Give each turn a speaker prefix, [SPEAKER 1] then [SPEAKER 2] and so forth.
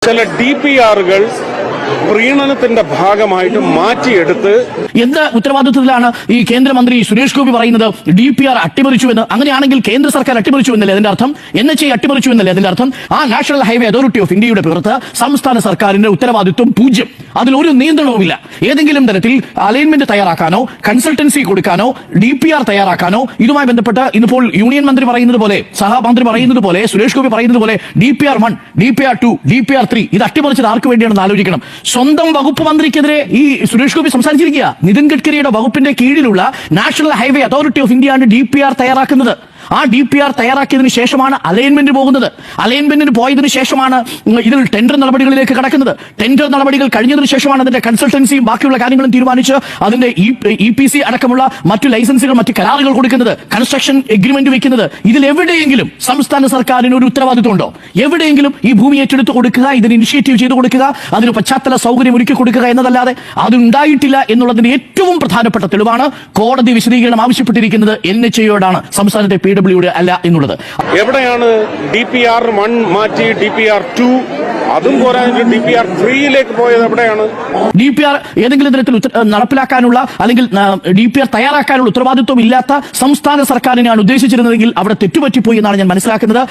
[SPEAKER 1] ചില DPR-കൾ പ്രീണനത്തിന്റെ ഭാഗമായിട്ട് മാറ്റിയെടുത്ത്
[SPEAKER 2] എന്ത് ഉത്തരവാദിത്വത്തിലാണ് ഈ കേന്ദ്രമന്ത്രി സുരേഷ് ഗോപി പറയുന്നത് DPR അട്ടിമറിച്ചുവെന്ന്? അങ്ങനെയാണെങ്കിൽ കേന്ദ്ര സർക്കാർ അട്ടിമറിച്ചു എന്നല്ലേ അതിന്റെ അർത്ഥം? NHA അട്ടിമറിച്ചു എന്നല്ലേ അതിന്റെ അർത്ഥം? ആ നാഷണൽ ഹൈവേ അതോറിറ്റി ഓഫ് ഇന്ത്യയുടെ പുറത്ത് സംസ്ഥാന സർക്കാരിന്റെ ഉത്തരവാദിത്വം 0. അതിലൊരു നിയന്ത്രണവുമില്ല. ഏതെങ്കിലും തരത്തിൽ അലൈൻമെന്റ് തയ്യാറാക്കാനോ കൺസൾട്ടൻസി കൊടുക്കാനോ DPR തയ്യാറാക്കാനോ ഇതുമായി ബന്ധപ്പെട്ട് ഇന്നിപ്പോൾ യൂണിയൻ മന്ത്രി പറയുന്നത് പോലെ, സഹമന്ത്രി പറയുന്നത് പോലെ, സുരേഷ് ഗോപി പറയുന്നത് പോലെ DPR1, DPR2, DPR3 ഇത് അട്ടിമറിച്ചത് ആർക്ക് വേണ്ടിയാണെന്ന് ആലോചിക്കണം. സ്വന്തം വകുപ്പ് മന്ത്രിക്കെതിരെ ഈ സുരേഷ് ഗോപി സംസാരിച്ചിരിക്കുക. നിതിൻ ഗഡ്കരിയുടെ വകുപ്പിന്റെ കീഴിലുള്ള നാഷണൽ ഹൈവേ അതോറിറ്റി ഓഫ് ഇന്ത്യയാണ് DPR തയ്യാറാക്കുന്നത്. ആ DPR തയ്യാറാക്കിയതിനു ശേഷമാണ് അലൈൻമെന്റ് പോകുന്നത്. അലൈൻമെന്റിന് പോയതിനു ശേഷമാണ് ഇതിൽ ടെൻഡർ നടപടികളിലേക്ക് കടക്കുന്നത്. ടെൻഡർ നടപടികൾ കഴിഞ്ഞതിനു ശേഷമാണ് അതിന്റെ കൺസൾട്ടൻസിയും ബാക്കിയുള്ള കാര്യങ്ങളും തീരുമാനിച്ച് അതിന്റെ EPC അടക്കമുള്ള മറ്റു ലൈസൻസുകൾ, മറ്റു കരാറുകൾ കൊടുക്കുന്നത്, കൺസ്ട്രക്ഷൻ എഗ്രിമെന്റ് വെക്കുന്നത്. ഇതിൽ എവിടെയെങ്കിലും സംസ്ഥാന സർക്കാരിന് ഒരു ഉത്തരവാദിത്വം ഉണ്ടോ? എവിടെയെങ്കിലും ഈ ഭൂമി ഏറ്റെടുത്ത് കൊടുക്കുക, ഇതിന് ഇനിഷ്യേറ്റീവ് ചെയ്ത് കൊടുക്കുക, അതിന് പശ്ചാത്തല സൗകര്യം ഒരുക്കി കൊടുക്കുക എന്നതല്ലാതെ അതുണ്ടായിട്ടില്ല എന്നുള്ളതിന്റെ ഏറ്റവും പ്രധാനപ്പെട്ട തെളിവാണ് കോടതി വിശദീകരണം ആവശ്യപ്പെട്ടിരിക്കുന്നത് NHAയോടാണ്, സംസ്ഥാനത്തെ PWD അല്ല എന്നുള്ളത്.
[SPEAKER 1] എവിടെയാണ് DPR1 മാറ്റി DPR2 അതും പോരാഞ്ഞിട്ട് DPR3യിലേക്ക് പോയത്? എവിടെയാണ്
[SPEAKER 2] DPR ഏതെങ്കിലും തരത്തിൽ നടപ്പിലാക്കാനുള്ള അല്ലെങ്കിൽ DPR തയ്യാറാക്കാനുള്ള ഉത്തരവാദിത്വം ഇല്ലാത്ത സംസ്ഥാന സർക്കാരിനെയാണ് ഉദ്ദേശിച്ചിരുന്നതെങ്കിൽ അവിടെ തെറ്റുപറ്റിപ്പോയി എന്നാണ് ഞാൻ മനസ്സിലാക്കുന്നത്.